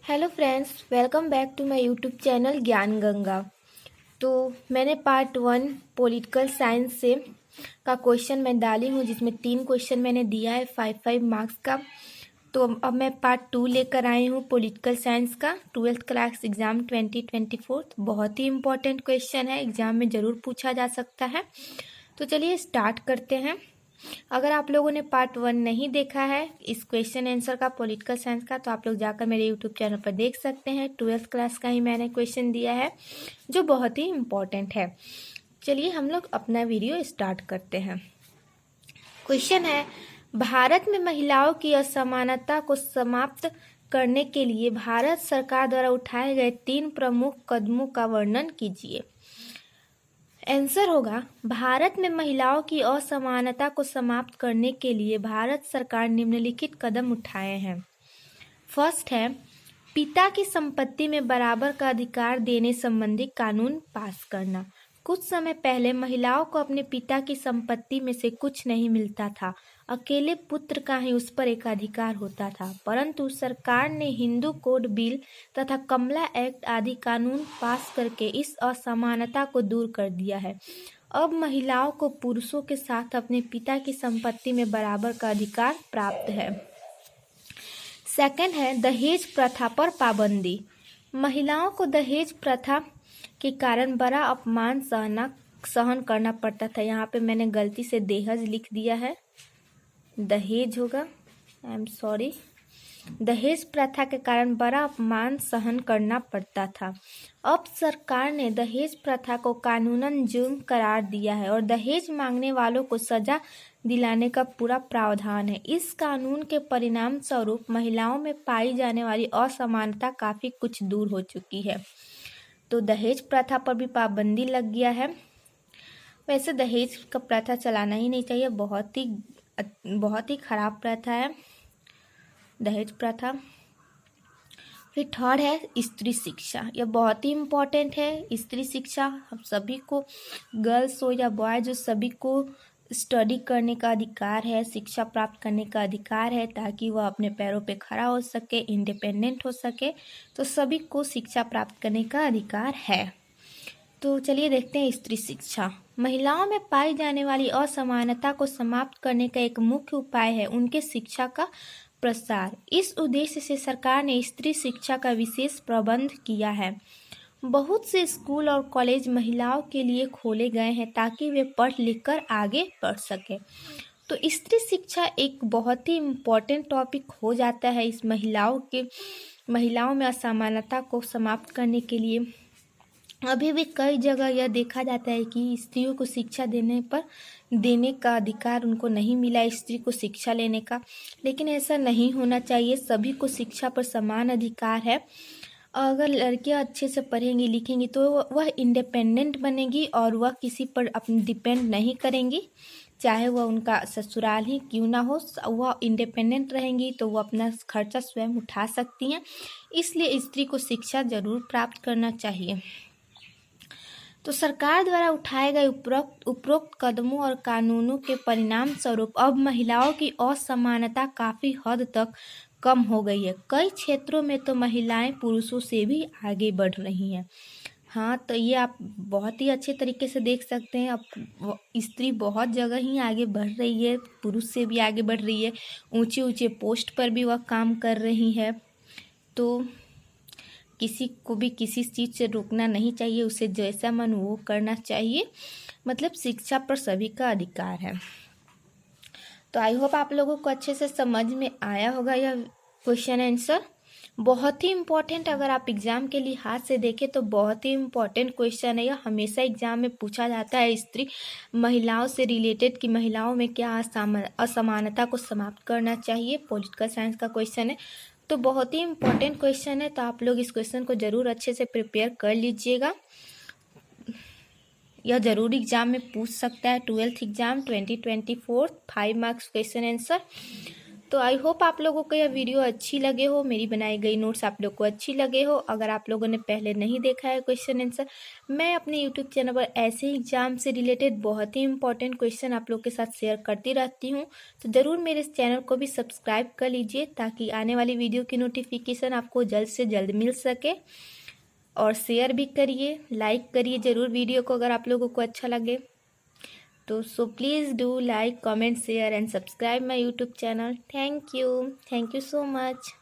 Hello friends, welcome back to my YouTube channel Gyan Ganga. तो मैंने part 1 political science से का क्वेश्चन मैं डाली हूँ, जिसमें 3 क्वेश्चन मैंने दिया है 5 मार्क्स का। तो अब मैं पार्ट 2 लेकर आई हूँ पॉलिटिकल साइंस का 12th क्लास एग्ज़ाम 2024। बहुत ही इम्पोर्टेंट क्वेश्चन है, एग्ज़ाम में ज़रूर पूछा जा सकता है। तो चलिए स्टार्ट करते हैं। अगर आप लोगों ने पार्ट 1 नहीं देखा है इस क्वेश्चन आंसर का पॉलिटिकल साइंस का, तो आप लोग जाकर मेरे यूट्यूब चैनल पर देख सकते हैं। 12th क्लास का ही मैंने क्वेश्चन दिया है जो बहुत ही इम्पोर्टेंट है। चलिए हम लोग अपना वीडियो स्टार्ट करते हैं। क्वेश्चन है, भारत में महिलाओं की असमानता को समाप्त करने के लिए भारत सरकार द्वारा उठाए गए 3 प्रमुख कदमों का वर्णन कीजिए। आंसर होगा, भारत में महिलाओं की असमानता को समाप्त करने के लिए भारत सरकार निम्नलिखित कदम उठाए हैं। फर्स्ट है, पिता की संपत्ति में बराबर का अधिकार देने संबंधी कानून पास करना। कुछ समय पहले महिलाओं को अपने पिता की संपत्ति में से कुछ नहीं मिलता था, अकेले पुत्र का ही उस पर एकाधिकार होता था। परंतु सरकार ने हिंदू कोड बिल तथा कमला एक्ट आदि कानून पास करके इस असमानता को दूर कर दिया है। अब महिलाओं को पुरुषों के साथ अपने पिता की संपत्ति में बराबर का अधिकार प्राप्त है। सेकंड है, दहेज प्रथा पर पाबंदी। महिलाओं को दहेज प्रथा के कारण बड़ा अपमान सहन करना पड़ता था। यहाँ पे मैंने गलती से दहेज लिख दिया है, दहेज होगा, आई एम सॉरी। दहेज प्रथा के कारण बड़ा अपमान सहन करना पड़ता था। अब सरकार ने दहेज प्रथा को कानूनन जुर्म करार दिया है और दहेज मांगने वालों को सजा दिलाने का पूरा प्रावधान है। इस कानून के परिणाम स्वरूप महिलाओं में पाई जाने वाली असमानता काफी कुछ दूर हो चुकी है। तो दहेज प्रथा पर भी पाबंदी लग गया है। वैसे दहेज का प्रथा चलाना ही नहीं चाहिए, बहुत ही खराब प्रथा है दहेज प्रथा। फिर थर्ड है स्त्री शिक्षा। यह बहुत ही इम्पोर्टेंट है। स्त्री शिक्षा हम सभी को, गर्ल्स हो या बॉयज हो, सभी को स्टडी करने का अधिकार है, शिक्षा प्राप्त करने का अधिकार है, ताकि वह अपने पैरों पे खड़ा हो सके, इंडिपेंडेंट हो सके। तो सभी को शिक्षा प्राप्त करने का अधिकार है। तो चलिए देखते हैं स्त्री शिक्षा। महिलाओं में पाई जाने वाली असमानता को समाप्त करने का एक मुख्य उपाय है उनके शिक्षा का प्रसार। इस उद्देश्य से सरकार ने स्त्री शिक्षा का विशेष प्रबंध किया है। बहुत से स्कूल और कॉलेज महिलाओं के लिए खोले गए हैं ताकि वे पढ़ लिख कर आगे बढ़ सके। तो स्त्री शिक्षा एक बहुत ही इम्पोर्टेंट टॉपिक हो जाता है इस महिलाओं में असमानता को समाप्त करने के लिए। अभी भी कई जगह यह देखा जाता है कि स्त्रियों को शिक्षा देने का अधिकार उनको नहीं मिला, स्त्री को शिक्षा लेने का। लेकिन ऐसा नहीं होना चाहिए, सभी को शिक्षा पर समान अधिकार है। अगर लड़कियां अच्छे से पढ़ेंगी लिखेंगी तो वह इंडिपेंडेंट बनेगी और वह किसी पर अपनी डिपेंड नहीं करेंगी, चाहे वह उनका ससुराल ही क्यों ना हो। वह इंडिपेंडेंट रहेंगी तो वह अपना खर्चा स्वयं उठा सकती हैं। इसलिए स्त्री को शिक्षा जरूर प्राप्त करना चाहिए। तो सरकार द्वारा उठाए गए उपरोक्त कदमों और कानूनों के परिणाम स्वरूप अब महिलाओं की असमानता काफी हद तक कम हो गई है। कई क्षेत्रों में तो महिलाएं पुरुषों से भी आगे बढ़ रही हैं। हाँ, तो ये आप बहुत ही अच्छे तरीके से देख सकते हैं। अब स्त्री बहुत जगह ही आगे बढ़ रही है, पुरुष से भी आगे बढ़ रही है, ऊंचे ऊंचे पोस्ट पर भी वह काम कर रही है। तो किसी को भी किसी चीज़ से रोकना नहीं चाहिए, उसे जैसा मन वो करना चाहिए। मतलब शिक्षा पर सभी का अधिकार है। तो आई होप आप लोगों को अच्छे से समझ में आया होगा यह क्वेश्चन आंसर। बहुत ही इम्पोर्टेंट, अगर आप एग्जाम के लिहाज से देखें तो बहुत ही इम्पोर्टेंट क्वेश्चन है। यह हमेशा एग्जाम में पूछा जाता है महिलाओं से रिलेटेड कि महिलाओं में क्या असमानता को समाप्त करना चाहिए। पॉलिटिकल साइंस का क्वेश्चन है, तो बहुत ही इम्पोर्टेंट क्वेश्चन है। तो आप लोग इस क्वेश्चन को ज़रूर अच्छे से प्रिपेयर कर लीजिएगा। यह ज़रूर एग्जाम में पूछ सकता है। 12th exam 2024 5 marks question answer. तो आई होप आप लोगों को यह वीडियो अच्छी लगे हो, मेरी बनाई गई नोट्स आप लोग को अच्छी लगे हो। अगर आप लोगों ने पहले नहीं देखा है क्वेश्चन आंसर, मैं अपने यूट्यूब चैनल पर ऐसे ही एग्जाम से रिलेटेड बहुत ही इंपॉर्टेंट क्वेश्चन आप लोग के साथ शेयर करती रहती हूँ। तो ज़रूर मेरे इस चैनल को भी सब्सक्राइब कर लीजिए ताकि आने वाली वीडियो की नोटिफिकेशन आपको जल्द से जल्द मिल सके। और शेयर भी करिए, लाइक करिए ज़रूर वीडियो को अगर आप लोगों को अच्छा लगे तो। So please do like, comment, share and subscribe my YouTube channel. Thank you so much.